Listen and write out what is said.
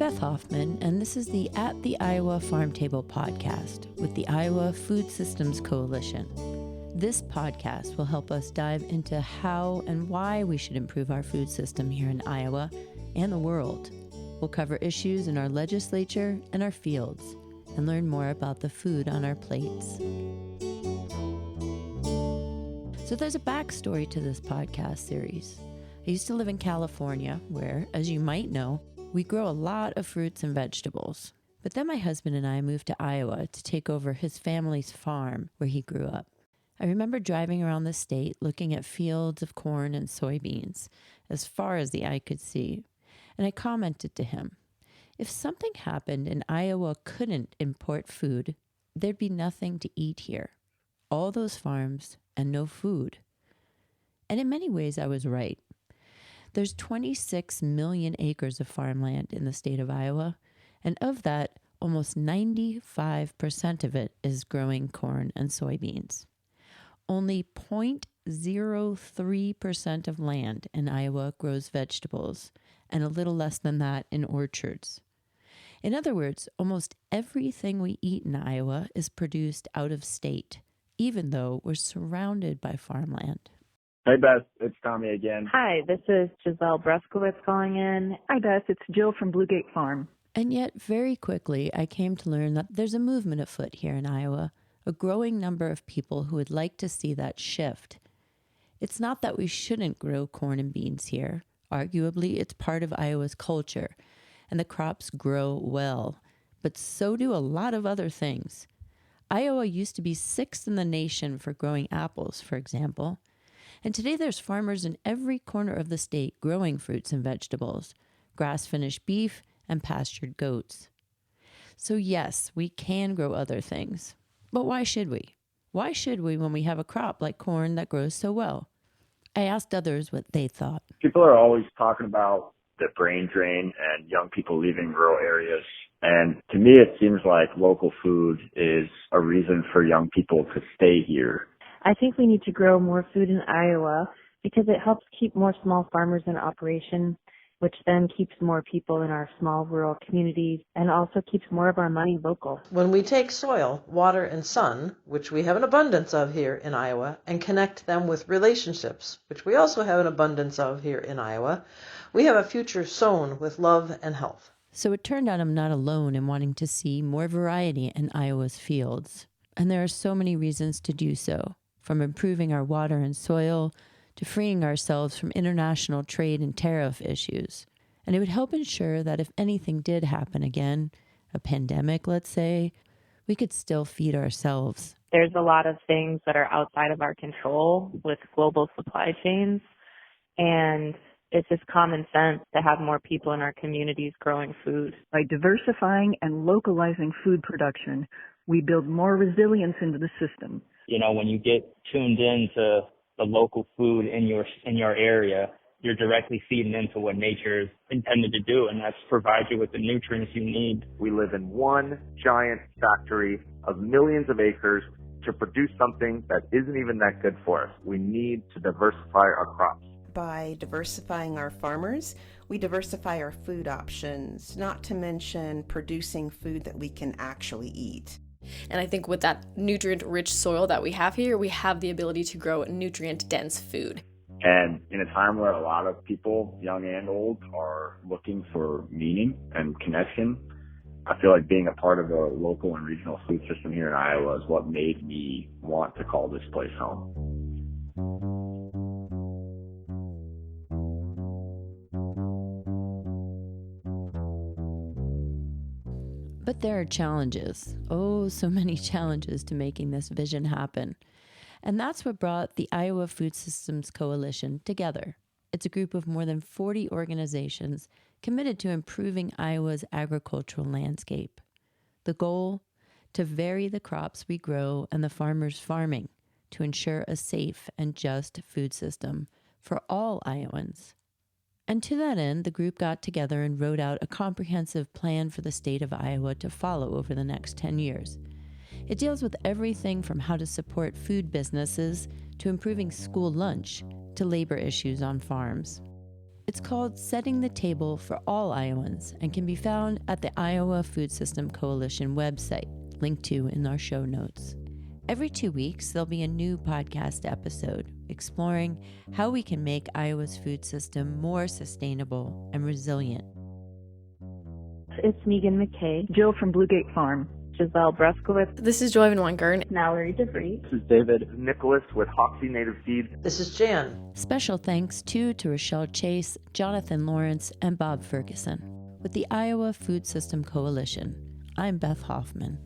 Beth Hoffman, and this is the At the Iowa Farm Table podcast with the Iowa Food Systems Coalition. This podcast will help us dive into how and why we should improve our food system here in Iowa and the world. We'll cover issues in our legislature and our fields and learn more about the food on our plates. So there's a backstory to this podcast series. I used to live in California where, as you might know, we grow a lot of fruits and vegetables. But then my husband and I moved to Iowa to take over his family's farm where he grew up. I remember driving around the state looking at fields of corn and soybeans as far as the eye could see. And I commented to him, if something happened and Iowa couldn't import food, there'd be nothing to eat here. All those farms and no food. And in many ways, I was right. There's 26 million acres of farmland in the state of Iowa, and of that, almost 95% of it is growing corn and soybeans. Only 0.03% of land in Iowa grows vegetables, and a little less than that in orchards. In other words, almost everything we eat in Iowa is produced out of state, even though we're surrounded by farmland. Hey, Beth. It's Tommy again. Hi, this is Giselle Bruskowitz calling in. Hi, Beth. It's Jill from Bluegate Farm. And yet, very quickly, I came to learn that there's a movement afoot here in Iowa, a growing number of people who would like to see that shift. It's not that we shouldn't grow corn and beans here. Arguably, it's part of Iowa's culture, and the crops grow well. But so do a lot of other things. Iowa used to be sixth in the nation for growing apples, for example. And today there's farmers in every corner of the state growing fruits and vegetables, grass-finished beef, and pastured goats. So yes, we can grow other things. But why should we? Why should we when we have a crop like corn that grows so well? I asked others what they thought. People are always talking about the brain drain and young people leaving rural areas. And to me, it seems like local food is a reason for young people to stay here. I think we need to grow more food in Iowa because it helps keep more small farmers in operation, which then keeps more people in our small rural communities and also keeps more of our money local. When we take soil, water, and sun, which we have an abundance of here in Iowa, and connect them with relationships, which we also have an abundance of here in Iowa, we have a future sown with love and health. So it turned out I'm not alone in wanting to see more variety in Iowa's fields. And there are so many reasons to do so, from improving our water and soil to freeing ourselves from international trade and tariff issues. And it would help ensure that if anything did happen again, a pandemic, let's say, we could still feed ourselves. There's a lot of things that are outside of our control with global supply chains, and it's just common sense to have more people in our communities growing food. By diversifying and localizing food production, we build more resilience into the system. You know, when you get tuned into the local food in your area, you're directly feeding into what nature is intended to do, and that's provide you with the nutrients you need. We live in one giant factory of millions of acres to produce something that isn't even that good for us. We need to diversify our crops. By diversifying our farmers, we diversify our food options, not to mention producing food that we can actually eat. And I think with that nutrient-rich soil that we have here, we have the ability to grow nutrient-dense food. And in a time where a lot of people, young and old, are looking for meaning and connection, I feel like being a part of a local and regional food system here in Iowa is what made me want to call this place home. But there are challenges, oh, so many challenges to making this vision happen. And that's what brought the Iowa Food Systems Coalition together. It's a group of more than 40 organizations committed to improving Iowa's agricultural landscape. The goal? To vary the crops we grow and the farmers farming to ensure a safe and just food system for all Iowans. And to that end, the group got together and wrote out a comprehensive plan for the state of Iowa to follow over the next 10 years. It deals with everything from how to support food businesses to improving school lunch to labor issues on farms. It's called Setting the Table for All Iowans and can be found at the Iowa Food System Coalition website, linked to in our show notes. Every 2 weeks, there'll be a new podcast episode exploring how we can make Iowa's food system more sustainable and resilient. It's Megan McKay, Jill from Bluegate Farm, Giselle Bruskowitz, This is Joy Van Wangern. Mallory DeVries. This is David Nicholas with Hoxie Native Seeds. This is Jan. Special thanks to Rochelle Chase, Jonathan Lawrence, and Bob Ferguson. With the Iowa Food System Coalition, I'm Beth Hoffman.